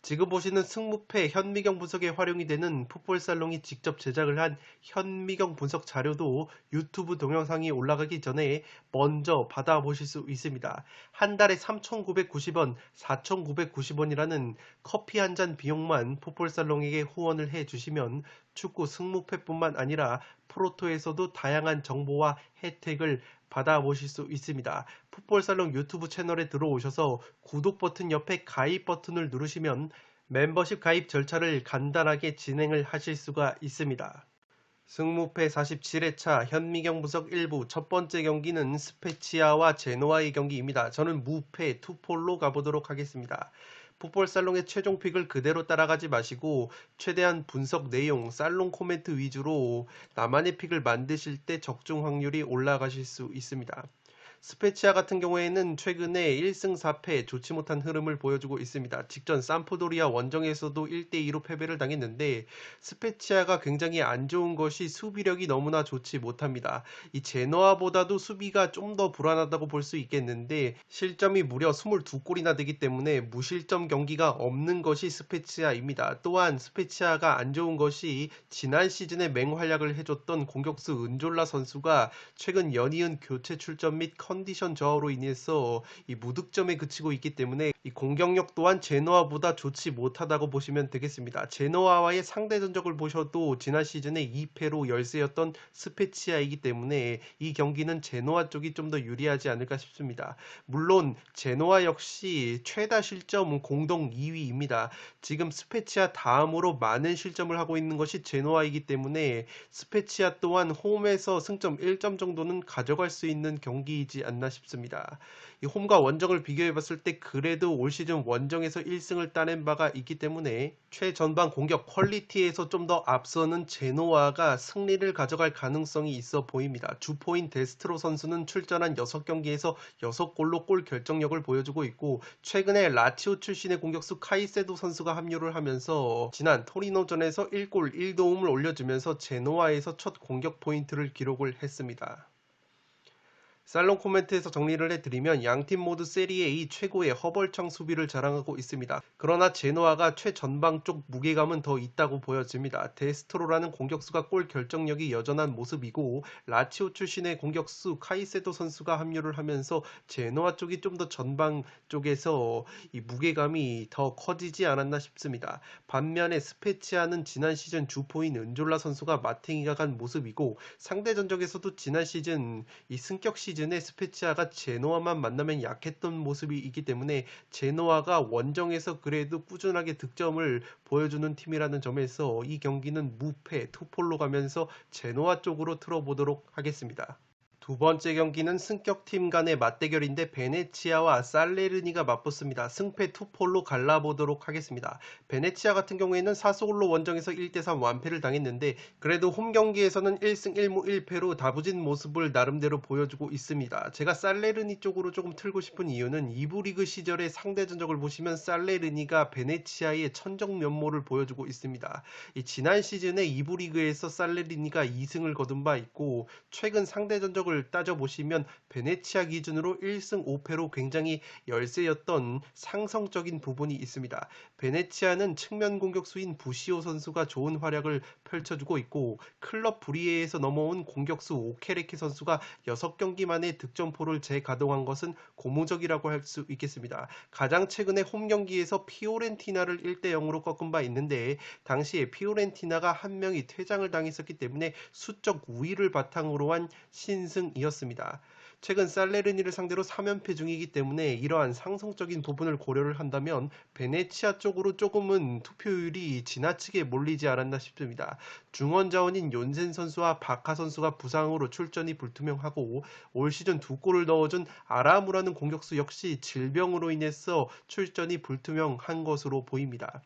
지금 보시는 승무패 현미경 분석에 활용이 되는 풋볼살롱이 직접 제작을 한 현미경 분석 자료도 유튜브 동영상이 올라가기 전에 먼저 받아보실 수 있습니다. 한 달에 3,990원, 4,990원이라는 커피 한 잔 비용만 풋볼살롱에게 후원을 해주시면 축구 승무패뿐만 아니라 프로토에서도 다양한 정보와 혜택을 받아보실 수 있습니다. 풋볼살롱 유튜브 채널에 들어오셔서 구독 버튼 옆에 가입 버튼을 누르시면 멤버십 가입 절차를 간단하게 진행을 하실 수가 있습니다. 승무패 47회차 현미경 분석 1부 첫 번째 경기는 스페치아와 제노아의 경기입니다. 저는 무패 투폴로 가보도록 하겠습니다. 풋볼살롱의 최종 픽을 그대로 따라가지 마시고 최대한 분석 내용, 살롱 코멘트 위주로 나만의 픽을 만드실 때 적중 확률이 올라가실 수 있습니다. 스페치아 같은 경우에는 최근에 1승 4패 좋지 못한 흐름을 보여주고 있습니다. 직전 삼프도리아 원정에서도 1대2로 패배를 당했는데 스페치아가 굉장히 안 좋은 것이 수비력이 너무나 좋지 못합니다. 이 제노아보다도 수비가 좀 더 불안하다고 볼 수 있겠는데 실점이 무려 22골이나 되기 때문에 무실점 경기가 없는 것이 스페치아입니다. 또한 스페치아가 안 좋은 것이 지난 시즌에 맹활약을 해줬던 공격수 은졸라 선수가 최근 연이은 교체 출전 및 컨디션 저하로 인해서 이 무득점에 그치고 있기 때문에 이 공격력 또한 제노아보다 좋지 못하다고 보시면 되겠습니다. 제노아와의 상대 전적을 보셔도 지난 시즌에 2패로 열세였던 스페치아이기 때문에 이 경기는 제노아 쪽이 좀 더 유리하지 않을까 싶습니다. 물론 제노아 역시 최다 실점 공동 2위입니다. 지금 스페치아 다음으로 많은 실점을 하고 있는 것이 제노아이기 때문에 스페치아 또한 홈에서 승점 1점 정도는 가져갈 수 있는 경기이지 않나 싶습니다. 이 홈과 원정을 비교해봤을 때 그래도 올 시즌 원정에서 1승을 따낸 바가 있기 때문에 최전방 공격 퀄리티에서 좀 더 앞서는 제노아가 승리를 가져갈 가능성이 있어 보입니다. 주포인 데스트로 선수는 출전한 6경기에서 6골로 골 결정력을 보여주고 있고 최근에 라치오 출신의 공격수 카이세도 선수가 합류를 하면서 지난 토리노전에서 1골 1도움을 올려주면서 제노아에서 첫 공격 포인트를 기록을 했습니다. 살롱 코멘트에서 정리를 해드리면 양팀 모두 세리에2 최고의 허벌창 수비를 자랑하고 있습니다. 그러나 제노아가 최전방 쪽 무게감은 더 있다고 보여집니다. 데스트로라는 공격수가 골 결정력이 여전한 모습이고 라치오 출신의 공격수 카이세도 선수가 합류를 하면서 제노아 쪽이 좀 더 전방 쪽에서 이 무게감이 더 커지지 않았나 싶습니다. 반면에 스페치아는 지난 시즌 주포인 은졸라 선수가 마탱이가 간 모습이고 상대 전적에서도 지난 시즌 이 승격 시즌에 스페치아가 제노아만 만나면 약했던 모습이 있기 때문에 제노아가 원정에서 그래도 꾸준하게 득점을 보여주는 팀이라는 점에서 이 경기는 무패 투폴로 가면서 제노아 쪽으로 틀어보도록 하겠습니다. 두 번째 경기는 승격팀 간의 맞대결인데 베네치아와 살레르니가 맞붙습니다. 승패 투폴로 갈라보도록 하겠습니다. 베네치아 같은 경우에는 사소올로 원정에서 1대3 완패를 당했는데 그래도 홈 경기에서는 1승 1무 1패로 다부진 모습을 나름대로 보여주고 있습니다. 제가 살레르니 쪽으로 조금 틀고 싶은 이유는 2부 리그 시절의 상대 전적을 보시면 살레르니가 베네치아의 천정 면모를 보여주고 있습니다. 지난 시즌에 2부 리그에서 살레르니가 2승을 거둔 바 있고 최근 상대 전적을 따져보시면 베네치아 기준으로 1승 5패로 굉장히 열세였던 상성적인 부분이 있습니다. 베네치아는 측면 공격수인 부시오 선수가 좋은 활약을 펼쳐주고 있고 클럽 브리에에서 넘어온 공격수 오케레키 선수가 6경기 만에 득점포를 재가동한 것은 고무적이라고 할 수 있겠습니다. 가장 최근에 홈 경기에서 피오렌티나를 1대0으로 꺾은 바 있는데 당시에 피오렌티나가 한 명이 퇴장을 당했었기 때문에 수적 우위를 바탕으로 한 신승이었습니다. 최근 살레르니를 상대로 3연패 중이기 때문에 이러한 상성적인 부분을 고려를 한다면 베네치아 쪽으로 조금은 투표율이 지나치게 몰리지 않았나 싶습니다. 중원 자원인 욘센 선수와 바카 선수가 부상으로 출전이 불투명하고 올 시즌 2골을 넣어준 아라무라는 공격수 역시 질병으로 인해서 출전이 불투명한 것으로 보입니다.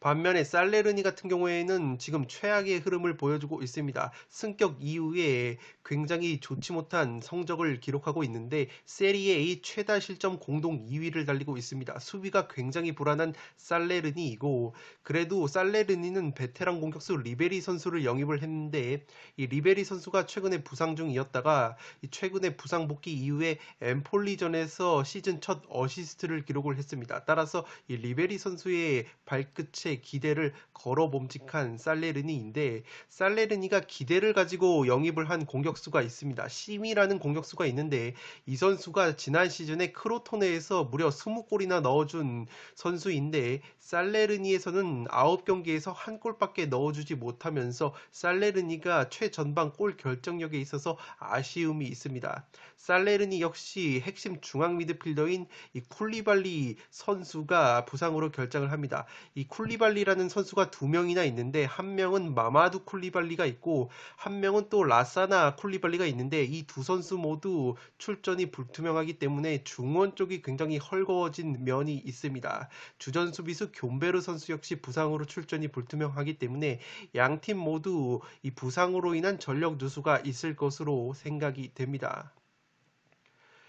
반면에 살레르니 같은 경우에는 지금 최악의 흐름을 보여주고 있습니다. 승격 이후에 굉장히 좋지 못한 성적을 기록하고 있는데 세리에 A 최다 실점 공동 2위를 달리고 있습니다. 수비가 굉장히 불안한 살레르니이고 그래도 살레르니는 베테랑 공격수 리베리 선수를 영입을 했는데 이 리베리 선수가 최근에 부상 중이었다가 최근에 부상 복귀 이후에 엠폴리전에서 시즌 첫 어시스트를 기록을 했습니다. 따라서 이 리베리 선수의 발끝에 기대를 걸어 봄직한 살레르니인데 살레르니가 기대를 가지고 영입을 한 공격수가 있습니다. 시미라는 공격수가 있는데 이 선수가 지난 시즌에 크로토네에서 무려 20골이나 넣어준 선수인데 살레르니에서는 9경기에서 한 골밖에 넣어주지 못하면서 살레르니가 최전방 골 결정력에 있어서 아쉬움이 있습니다. 살레르니 역시 핵심 중앙 미드필더인 이 쿨리발리 선수가 부상으로 결장을 합니다. 이 쿨리발리라는 선수가 두 명이나 있는데 한 명은 마마두 쿨리발리가 있고 한 명은 또 라사나 쿨리발리가 있는데 이 두 선수 모두 출전이 불투명하기 때문에 중원 쪽이 굉장히 헐거워진 면이 있습니다. 주전 수비수 뵼베르 선수 역시 부상으로 출전이 불투명하기 때문에 양 팀 모두 이 부상으로 인한 전력 누수가 있을 것으로 생각이 됩니다.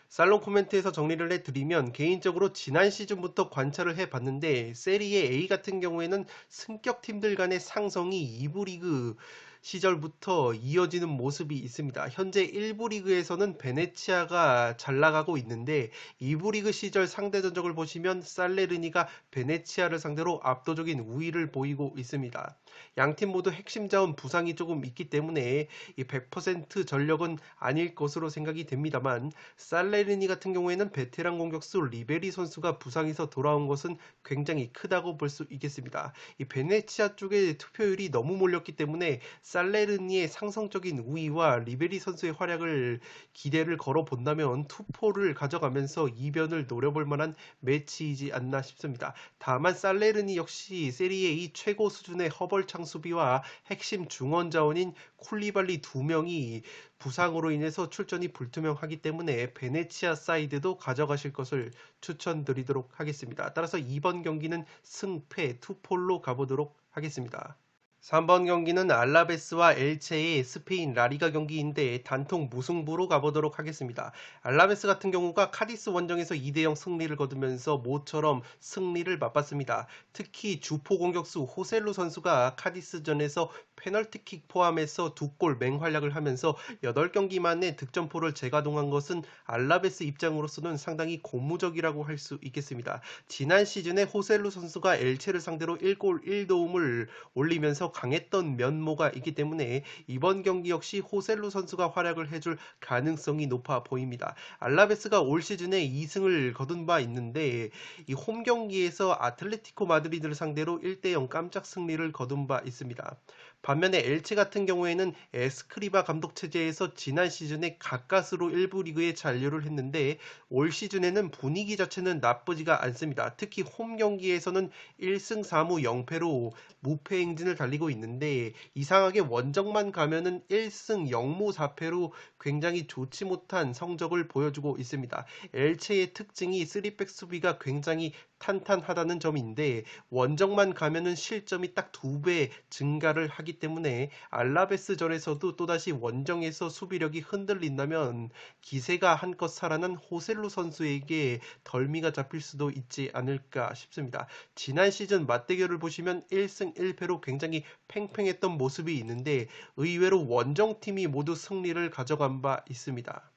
살롱 코멘트에서 정리를 해드리면 개인적으로 지난 시즌부터 관찰을 해봤는데 세리에 A 같은 경우에는 승격 팀들 간의 상성이 2부 리그 시절부터 이어지는 모습이 있습니다. 현재 1부 리그에서는 베네치아가 잘 나가고 있는데 2부 리그 시절 상대 전적을 보시면 살레르니가 베네치아를 상대로 압도적인 우위를 보이고 있습니다. 양팀 모두 핵심 자원 부상이 조금 있기 때문에 이 100% 전력은 아닐 것으로 생각이 됩니다만 살레르니 같은 경우에는 베테랑 공격수 리베리 선수가 부상에서 돌아온 것은 굉장히 크다고 볼 수 있겠습니다. 이 베네치아 쪽에 투표율이 너무 몰렸기 때문에 살레르니의 상성적인 우위와 리베리 선수의 활약을 기대를 걸어 본다면 투포를 가져가면서 이변을 노려볼 만한 매치이지 않나 싶습니다. 다만 살레르니 역시 세리에 A 최고 수준의 허벌창 수비와 핵심 중원 자원인 쿨리발리 두 명이 부상으로 인해서 출전이 불투명하기 때문에 베네치아 사이드도 가져가실 것을 추천드리도록 하겠습니다. 따라서 이번 경기는 승패 투폴로 가보도록 하겠습니다. 3번 경기는 알라베스와 엘체의 스페인 라리가 경기인데 단통 무승부로 가보도록 하겠습니다. 알라베스 같은 경우가 카디스 원정에서 2대0 승리를 거두면서 모처럼 승리를 맛봤습니다. 특히 주포 공격수 호셀루 선수가 카디스전에서 페널티킥 포함해서 2골 맹활약을 하면서 8경기 만에 득점포를 재가동한 것은 알라베스 입장으로서는 상당히 고무적이라고 할 수 있겠습니다. 지난 시즌에 호셀루 선수가 엘체를 상대로 1골 1도움을 올리면서 강했던 면모가 있기 때문에 이번 경기 역시 호셀루 선수가 활약을 해줄 가능성이 높아 보입니다. 알라베스가 올 시즌에 2승을 거둔 바 있는데 이 홈 경기에서 아틀레티코 마드리드를 상대로 1대0 깜짝 승리를 거둔 바 있습니다. 반면에 엘체 같은 경우에는 에스크리바 감독 체제에서 지난 시즌에 가까스로 1부 리그에 잔류를 했는데 올 시즌에는 분위기 자체는 나쁘지가 않습니다. 특히 홈 경기에서는 1승 4무 0패로 무패 행진을 달리고 있는데 이상하게 원정만 가면은 1승 0무 4패로 굉장히 좋지 못한 성적을 보여주고 있습니다. 엘체의 특징이 3백 수비가 굉장히 탄탄하다는 점인데 원정만 가면은 실점이 딱 2배 증가를 하기 때문에 알라베스전에서도 또다시 원정에서 수비력이 흔들린다면 기세가 한껏 살아난 호셀루 선수에게 덜미가 잡힐 수도 있지 않을까 싶습니다. 지난 시즌 맞대결을 보시면 1승 1패로 굉장히 팽팽했던 모습이 있는데 의외로 원정팀이 모두 승리를 가져간 바 있습니다.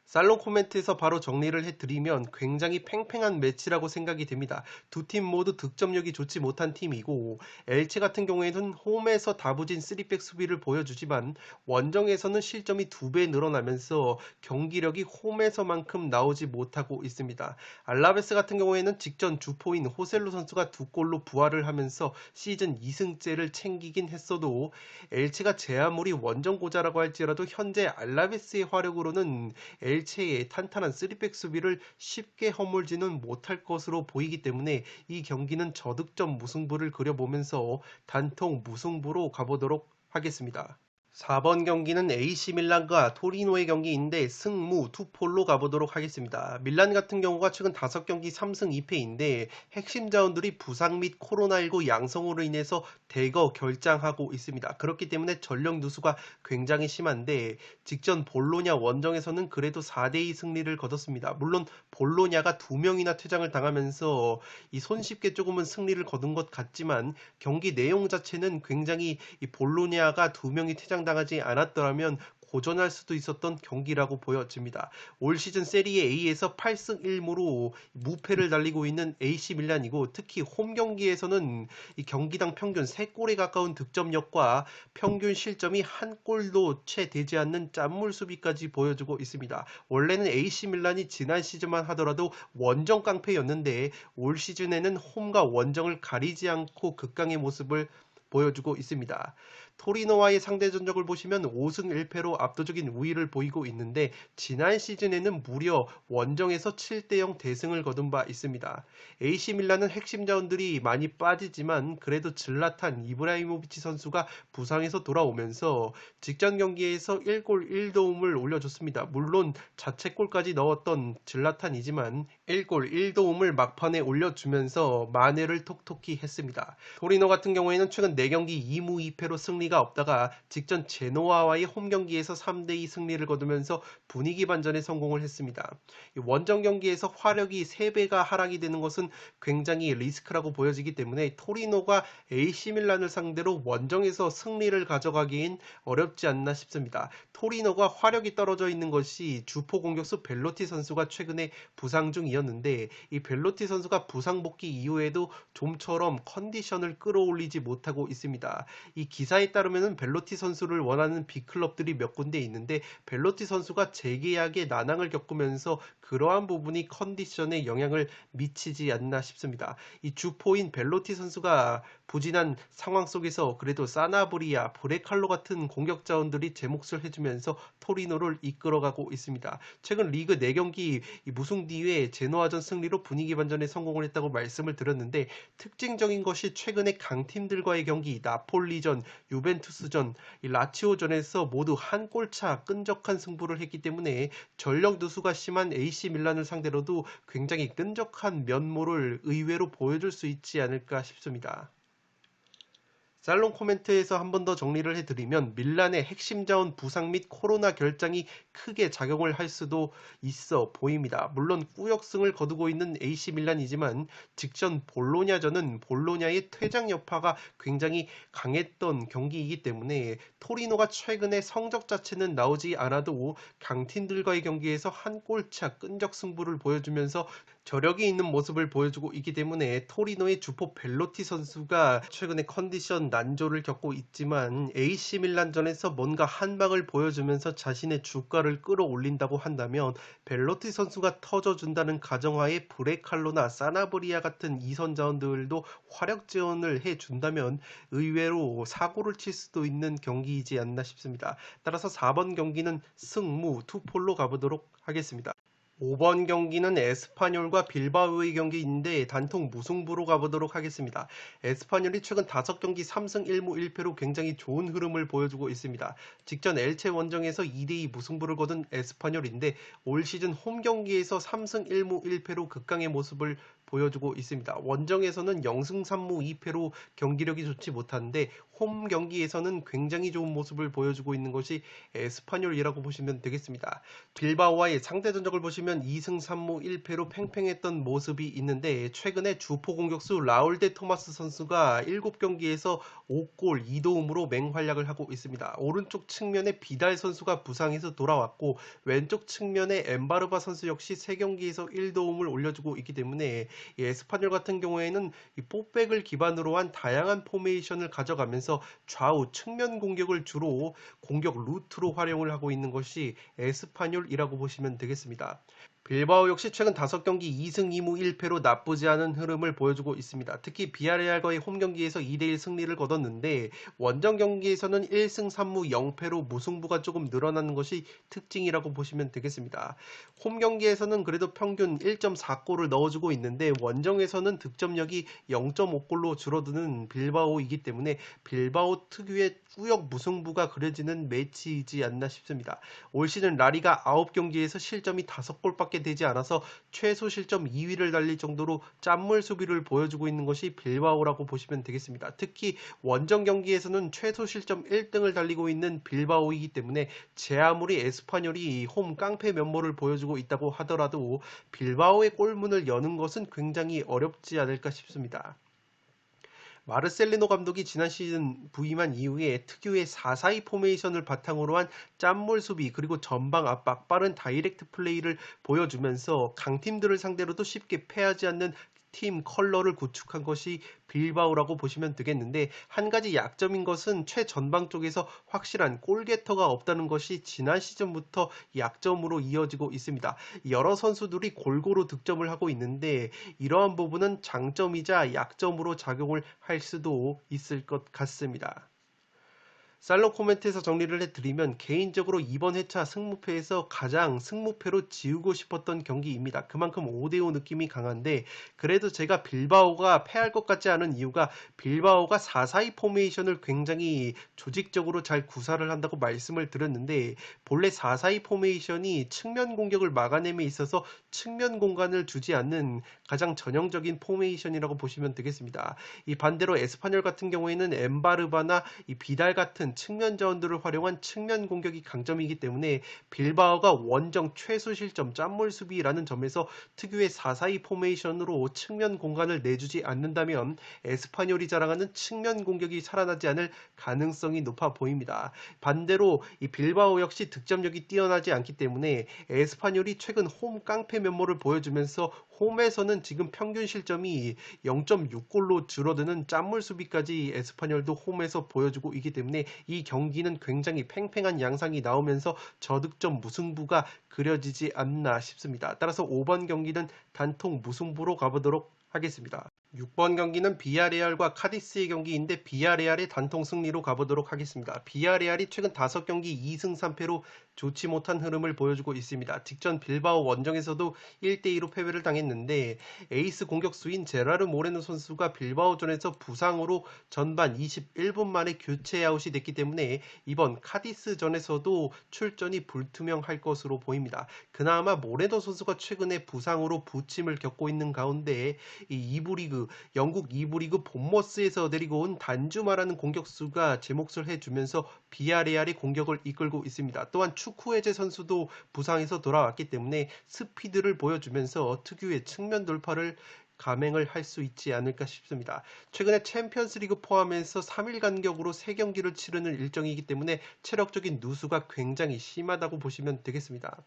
살롱 코멘트에서 바로 정리를 해드리면 굉장히 팽팽한 매치라고 생각이 됩니다. 두 팀 모두 득점력이 좋지 못한 팀이고 엘체 같은 경우에는 홈에서 다부진 3백 수비를 보여주지만 원정에서는 실점이 2배 늘어나면서 경기력이 홈에서만큼 나오지 못하고 있습니다. 알라베스 같은 경우에는 직전 주포인 호셀루 선수가 2골로 부활을 하면서 시즌 2승째를 챙기긴 했어도 엘체가 제 아무리 원정고자라고 할지라도 현재 알라베스의 화력으로는 엘체의 탄탄한 3백 수비를 쉽게 허물지는 못할 것으로 보이기 때문에 이 경기는 저득점 무승부를 그려보면서 단통 무승부로 가보도록 하겠습니다. 4번 경기는 AC 밀란과 토리노의 경기인데 승무 투폴로 가보도록 하겠습니다. 밀란 같은 경우가 최근 5경기 3승 2패인데 핵심 자원들이 부상 및 코로나19 양성으로 인해서 대거 결장하고 있습니다. 그렇기 때문에 전력 누수가 굉장히 심한데 직전 볼로냐 원정에서는 그래도 4대2 승리를 거뒀습니다. 물론 볼로냐가 2명이나 퇴장을 당하면서 이 손쉽게 조금은 승리를 거둔 것 같지만 경기 내용 자체는 굉장히 이 볼로냐가 2명이 퇴장당하지 않았더라면 고전할 수도 있었던 경기라고 보여집니다. 올 시즌 세리에 A에서 8승 1무로 무패를 달리고 있는 AC 밀란이고 특히 홈 경기에서는 이 경기당 평균 3골에 가까운 득점력과 평균 실점이 한 골도 채 되지 않는 짠물 수비까지 보여주고 있습니다. 원래는 AC 밀란이 지난 시즌만 하더라도 원정 깡패였는데 올 시즌에는 홈과 원정을 가리지 않고 극강의 모습을 보여주고 있습니다. 토리노와의 상대 전적을 보시면 5승 1패로 압도적인 우위를 보이고 있는데 지난 시즌에는 무려 원정에서 7대0 대승을 거둔 바 있습니다. AC 밀란은 핵심 자원들이 많이 빠지지만 그래도 질라탄 이브라이모비치 선수가 부상에서 돌아오면서 직전 경기에서 1골 1도움을 올려줬습니다. 물론 자책골까지 넣었던 질라탄이지만 1골 1도움을 막판에 올려주면서 만회를 톡톡히 했습니다. 토리노 같은 경우에는 최근 4경기 2무 2패로 승리가 없다가 직전 제노아와의 홈 경기에서 3대2 승리를 거두면서 분위기 반전에 성공을 했습니다. 원정 경기에서 화력이 3배가 하락이 되는 것은 굉장히 리스크라고 보여지기 때문에 토리노가 AC 밀란을 상대로 원정에서 승리를 가져가기엔 어렵지 않나 싶습니다. 토리노가 화력이 떨어져 있는 것이 주포 공격수 벨로티 선수가 최근에 부상 중이었는데 이 벨로티 선수가 부상 복귀 이후에도 좀처럼 컨디션을 끌어올리지 못하고 있습니다. 이 기사에 따르면 벨로티 선수를 원하는 빅클럽들이 몇 군데 있는데 벨로티 선수가 재계약에 난항을 겪으면서 그러한 부분이 컨디션에 영향을 미치지 않나 싶습니다. 이 주포인 벨로티 선수가 부진한 상황 속에서 그래도 사나브리아, 브레칼로 같은 공격 자원들이 제 몫을 해주면서 토리노를 이끌어가고 있습니다. 최근 리그 4경기 무승 뒤에 제노아전 승리로 분위기 반전에 성공을 했다고 말씀을 드렸는데 특징적인 것이 최근에 강팀들과의 경기 나폴리전, 유벤투스전, 라치오전에서 모두 한 골차 끈적한 승부를 했기 때문에 전력 누수가 심한 AC 밀란을 상대로도 굉장히 끈적한 면모를 의외로 보여줄 수 있지 않을까 싶습니다. 살롱 코멘트에서 한 번 더 정리를 해드리면 밀란의 핵심 자원 부상 및 코로나 결장이 크게 작용을 할 수도 있어 보입니다. 물론 꾸역승을 거두고 있는 AC 밀란이지만 직전 볼로냐전은 볼로냐의 퇴장 여파가 굉장히 강했던 경기이기 때문에 토리노가 최근에 성적 자체는 나오지 않아도 강팀들과의 경기에서 한 골차 끈적 승부를 보여주면서 저력이 있는 모습을 보여주고 있기 때문에 토리노의 주포 벨로티 선수가 최근에 컨디션 난조를 겪고 있지만 AC 밀란전에서 뭔가 한 방을 보여주면서 자신의 주가를 끌어올린다고 한다면 벨로티 선수가 터져준다는 가정하에 브레칼로나 사나브리아 같은 이선 자원들도 화력 지원을 해준다면 의외로 사고를 칠 수도 있는 경기이지 않나 싶습니다. 따라서 4번 경기는 승무 투폴로 가보도록 하겠습니다. 5번 경기는 에스파뇰과 빌바오의 경기인데 단통 무승부로 가보도록 하겠습니다. 에스파뇰이 최근 5경기 3승 1무 1패로 굉장히 좋은 흐름을 보여주고 있습니다. 직전 엘체 원정에서 2대2 무승부를 거둔 에스파뇰인데 올 시즌 홈 경기에서 3승 1무 1패로 극강의 모습을 보여주고 있습니다. 원정에서는 0승 3무 2패로 경기력이 좋지 못한데 홈 경기에서는 굉장히 좋은 모습을 보여주고 있는 것이 에스파뇰이라고 보시면 되겠습니다. 빌바오와의 상대 전적을 보시면 2승 3무 1패로 팽팽했던 모습이 있는데 최근에 주포 공격수 라울 데 토마스 선수가 7경기에서 5골 2도움으로 맹활약을 하고 있습니다. 오른쪽 측면에 비달 선수가 부상해서 돌아왔고 왼쪽 측면에 엠바르바 선수 역시 3경기에서 1도움을 올려주고 있기 때문에 에스파뇰 같은 경우에는 이 뽀백을 기반으로 한 다양한 포메이션을 가져가면서 좌우 측면 공격을 주로 공격 루트로 활용을 하고 있는 것이 에스파뇰이라고 보시면 되겠습니다. 빌바오 역시 최근 5경기 2승 2무 1패로 나쁘지 않은 흐름을 보여주고 있습니다. 특히 비아레알과의 홈 경기에서 2대1 승리를 거뒀는데 원정 경기에서는 1승 3무 0패로 무승부가 조금 늘어나는 것이 특징이라고 보시면 되겠습니다. 홈 경기에서는 그래도 평균 1.4골을 넣어주고 있는데 원정에서는 득점력이 0.5골로 줄어드는 빌바오이기 때문에 빌바오 특유의 꾸역 무승부가 그려지는 매치이지 않나 싶습니다. 올 시즌 라리가 9경기에서 실점이 5골밖에 되지 않아서 최소 실점 2위를 달릴 정도로 짠물 수비를 보여주고 있는 것이 빌바오라고 보시면 되겠습니다. 특히 원정 경기에서는 최소 실점 1등을 달리고 있는 빌바오이기 때문에 제 아무리 에스파뇰이 홈 깡패 면모를 보여주고 있다고 하더라도 빌바오의 골문을 여는 것은 굉장히 어렵지 않을까 싶습니다. 마르셀리노 감독이 지난 시즌 부임한 이후에 특유의 4-4-2 포메이션을 바탕으로 한 짠물 수비 그리고 전방 압박, 빠른 다이렉트 플레이를 보여주면서 강팀들을 상대로도 쉽게 패하지 않는 팀 컬러를 구축한 것이 빌바오라고 보시면 되겠는데 한 가지 약점인 것은 최전방 쪽에서 확실한 골게터가 없다는 것이 지난 시즌부터 약점으로 이어지고 있습니다. 여러 선수들이 골고루 득점을 하고 있는데 이러한 부분은 장점이자 약점으로 작용을 할 수도 있을 것 같습니다. 살로 코멘트에서 정리를 해드리면 개인적으로 이번 회차 승무패에서 가장 승무패로 지우고 싶었던 경기입니다. 그만큼 5대5 느낌이 강한데 그래도 제가 빌바오가 패할 것 같지 않은 이유가 빌바오가 4-4-2 포메이션을 굉장히 조직적으로 잘 구사를 한다고 말씀을 드렸는데 본래 4-4-2 포메이션이 측면 공격을 막아냄에 있어서 측면 공간을 주지 않는 가장 전형적인 포메이션이라고 보시면 되겠습니다. 이 반대로 에스파뇰 같은 경우에는 엠바르바나 이 비달 같은 측면 자원들을 활용한 측면 공격이 강점이기 때문에 빌바오가 원정 최소 실점 짠물 수비라는 점에서 특유의 4-4-2 포메이션으로 측면 공간을 내주지 않는다면 에스파뇰이 자랑하는 측면 공격이 살아나지 않을 가능성이 높아 보입니다. 반대로 이 빌바오 역시 득점력이 뛰어나지 않기 때문에 에스파뇰이 최근 홈 깡패 면모를 보여주면서 홈에서는 지금 평균 실점이 0.6골로 줄어드는 짠물 수비까지 에스파뇰도 홈에서 보여주고 있기 때문에 이 경기는 굉장히 팽팽한 양상이 나오면서 저득점 무승부가 그려지지 않나 싶습니다. 따라서 5번 경기는 단통 무승부로 가보도록 하겠습니다. 6번 경기는 비아레알과 카디스의 경기인데 비아레알의 단통 승리로 가보도록 하겠습니다. 비아레알이 최근 5경기 2승 3패로 좋지 못한 흐름을 보여주고 있습니다. 직전 빌바오 원정에서도 1대2로 패배를 당했는데 에이스 공격수인 제라르 모레노 선수가 빌바오전에서 부상으로 전반 21분 만에 교체 아웃이 됐기 때문에 이번 카디스전에서도 출전이 불투명할 것으로 보입니다. 그나마 모레노 선수가 최근에 부상으로 부침을 겪고 있는 가운데 이 2부 리그 영국 2부 리그 본머스에서 데리고 온 단주마라는 공격수가 제 몫을 해주면서 비아레알이 공격을 이끌고 있습니다. 또한 추쿠에제 선수도 부상에서 돌아왔기 때문에 스피드를 보여주면서 특유의 측면 돌파를 감행을 할 수 있지 않을까 싶습니다. 최근에 챔피언스리그 포함해서 3일 간격으로 3경기를 치르는 일정이기 때문에 체력적인 누수가 굉장히 심하다고 보시면 되겠습니다.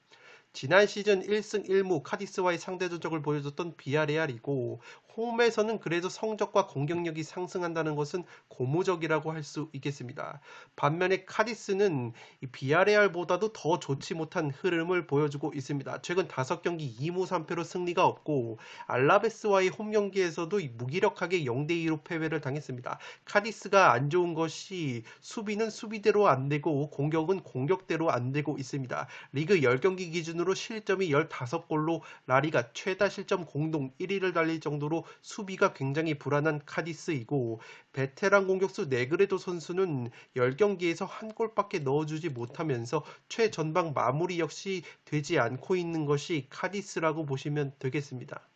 지난 시즌 1승 1무 카디스와의 상대전적을 보여줬던 비아레알이고 홈에서는 그래도 성적과 공격력이 상승한다는 것은 고무적이라고 할 수 있겠습니다. 반면에 카디스는 이 비아레알보다도 더 좋지 못한 흐름을 보여주고 있습니다. 최근 5경기 2무 3패로 승리가 없고 알라베스와의 홈 경기에서도 무기력하게 0대2로 패배를 당했습니다. 카디스가 안 좋은 것이 수비는 수비대로 안 되고 공격은 공격대로 안 되고 있습니다. 리그 10경기 기준으로 실점이 15골로 라리가 최다 실점 공동 1위를 달릴 정도로 수비가 굉장히 불안한 카디스이고 베테랑 공격수 네그레도 선수는 10경기에서 한 골밖에 넣어주지 못하면서 최전방 마무리 역시 되지 않고 있는 것이 카디스라고 보시면 되겠습니다.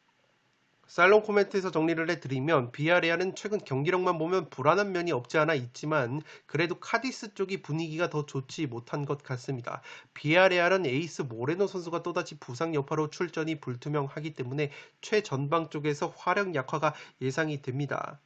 살롱 코멘트에서 정리를 해드리면 비아레알은 최근 경기력만 보면 불안한 면이 없지 않아 있지만 그래도 카디스 쪽이 분위기가 더 좋지 못한 것 같습니다. 비아레알은 에이스 모레노 선수가 또다시 부상 여파로 출전이 불투명하기 때문에 최전방 쪽에서 화력 약화가 예상이 됩니다.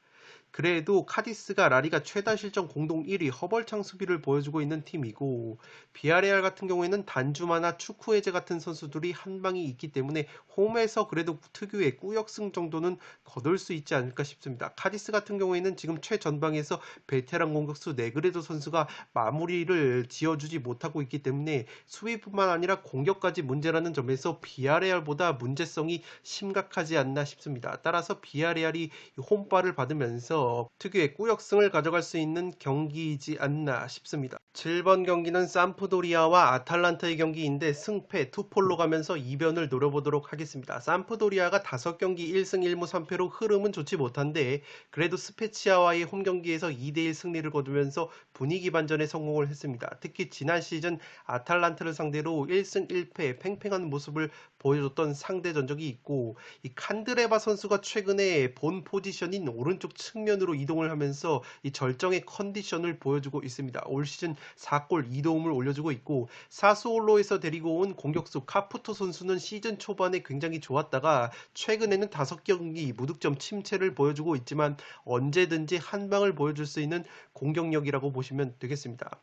그래도 카디스가 라리가 최다 실점 공동 1위 허벌창 수비를 보여주고 있는 팀이고, 비아레알 같은 경우에는 단주마나 추쿠에제 같은 선수들이 한 방이 있기 때문에 홈에서 그래도 특유의 꾸역승 정도는 거둘 수 있지 않을까 싶습니다. 카디스 같은 경우에는 지금 최전방에서 베테랑 공격수 네그레도 선수가 마무리를 지어주지 못하고 있기 때문에 수비뿐만 아니라 공격까지 문제라는 점에서 비아레알보다 문제성이 심각하지 않나 싶습니다. 따라서 비아레알이 홈발을 받으면서 특유의 꾸역승을 가져갈 수 있는 경기이지 않나 싶습니다. 7번 경기는 삼프도리아와 아탈란타의 경기인데 승패 투폴로 가면서 이변을 노려보도록 하겠습니다. 삼프도리아가 5경기 1승 1무 3패로 흐름은 좋지 못한데 그래도 스페치아와의 홈경기에서 2대1 승리를 거두면서 분위기 반전에 성공을 했습니다. 특히 지난 시즌 아탈란타를 상대로 1승 1패 팽팽한 모습을 보여줬던 상대 전적이 있고, 이 칸드레바 선수가 최근에 본 포지션인 오른쪽 측면으로 이동을 하면서 이 절정의 컨디션을 보여주고 있습니다. 올 시즌 4골 2도움을 올려주고 있고, 사스올로에서 데리고 온 공격수 카푸토 선수는 시즌 초반에 굉장히 좋았다가 최근에는 5경기 무득점 침체를 보여주고 있지만 언제든지 한 방을 보여줄 수 있는 공격력이라고 보시면 되겠습니다.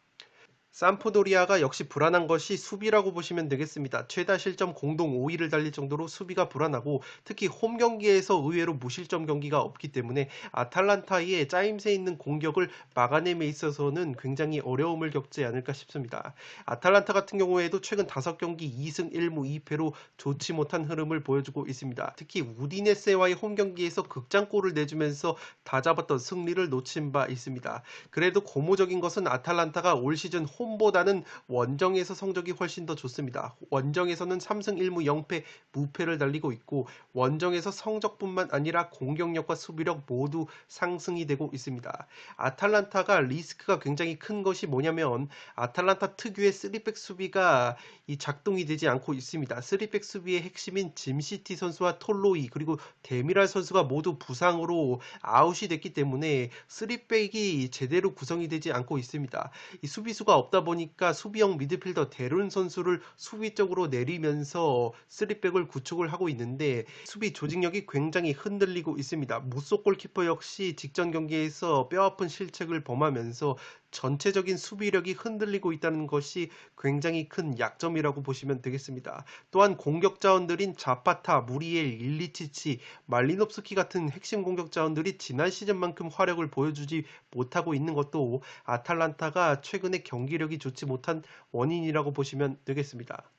삼프도리아가 역시 불안한 것이 수비라고 보시면 되겠습니다. 최다 실점 공동 5위를 달릴 정도로 수비가 불안하고 특히 홈 경기에서 의외로 무실점 경기가 없기 때문에 아탈란타의 짜임새 있는 공격을 막아냄에 있어서는 굉장히 어려움을 겪지 않을까 싶습니다. 아탈란타 같은 경우에도 최근 5경기 2승 1무 2패로 좋지 못한 흐름을 보여주고 있습니다. 특히 우디네세와의 홈 경기에서 극장골을 내주면서 다잡았던 승리를 놓친 바 있습니다. 그래도 고무적인 것은 아탈란타가 올 시즌 홈보다는 원정에서 성적이 훨씬 더 좋습니다. 원정에서는 3승 1무 0패 무패를 달리고 있고 원정에서 성적뿐만 아니라 공격력과 수비력 모두 상승이 되고 있습니다. 아탈란타가 리스크가 굉장히 큰 것이 뭐냐면 아탈란타 특유의 3백 수비가 이 작동이 되지 않고 있습니다. 3백 수비의 핵심인 짐시티 선수와 톨로이 그리고 데미랄 선수가 모두 부상으로 아웃이 됐기 때문에 3백이 제대로 구성이 되지 않고 있습니다. 이 수비수가 없다 보니까 수비형 미드필더 데룬 선수를 수비 쪽으로 내리면서 3백을 구축을 하고 있는데 수비 조직력이 굉장히 흔들리고 있습니다. 무소 골키퍼 역시 직전 경기에서 뼈아픈 실책을 범하면서 전체적인 수비력이 흔들리고 있다는 것이 굉장히 큰 약점이라고 보시면 되겠습니다. 또한 공격 자원들인 자파타, 무리엘, 일리치치, 말리노프스키 같은 핵심 공격 자원들이 지난 시즌만큼 화력을 보여주지 못하고 있는 것도 아탈란타가 최근에 경기력이 좋지 못한 원인이라고 보시면 되겠습니다.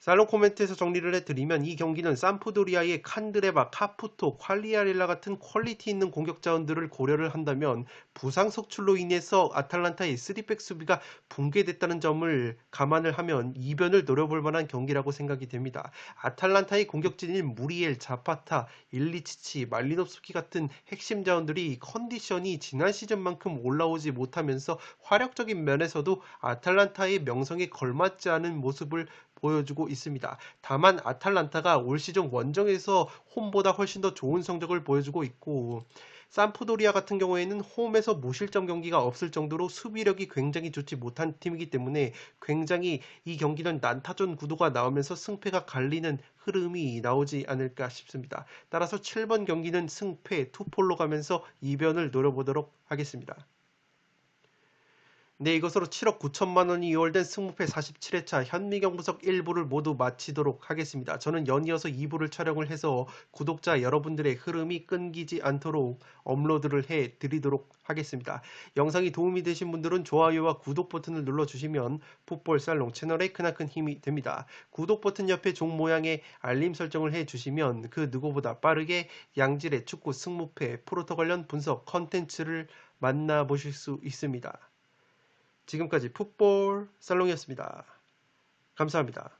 살롱 코멘트에서 정리를 해드리면 이 경기는 삼프도리아의 칸드레바, 카푸토, 퀄리아렐라 같은 퀄리티 있는 공격 자원들을 고려를 한다면 부상 속출로 인해서 아탈란타의 3백 수비가 붕괴됐다는 점을 감안을 하면 이변을 노려볼 만한 경기라고 생각이 됩니다. 아탈란타의 공격진인 무리엘, 자파타, 일리치치, 말리노프스키 같은 핵심 자원들이 컨디션이 지난 시즌만큼 올라오지 못하면서 화력적인 면에서도 아탈란타의 명성에 걸맞지 않은 모습을 보여주고 있습니다. 다만 아탈란타가 올 시즌 원정에서 홈보다 훨씬 더 좋은 성적을 보여주고 있고 삼프도리아 같은 경우에는 홈에서 무실점 경기가 없을 정도로 수비력이 굉장히 좋지 못한 팀이기 때문에 굉장히 이 경기는 난타전 구도가 나오면서 승패가 갈리는 흐름이 나오지 않을까 싶습니다. 따라서 7번 경기는 승패 투폴로 가면서 이변을 노려보도록 하겠습니다. 네, 이것으로 7억 9천만 원이 이월된 승무패 47회차 현미경 분석 1부를 모두 마치도록 하겠습니다. 저는 연이어서 2부를 촬영을 해서 구독자 여러분들의 흐름이 끊기지 않도록 업로드를 해 드리도록 하겠습니다. 영상이 도움이 되신 분들은 좋아요와 구독 버튼을 눌러주시면 풋볼살롱 채널에 크나큰 힘이 됩니다. 구독 버튼 옆에 종 모양의 알림 설정을 해주시면 그 누구보다 빠르게 양질의 축구 승무패 프로토 관련 분석 컨텐츠를 만나보실 수 있습니다. 지금까지 풋볼 살롱이었습니다. 감사합니다.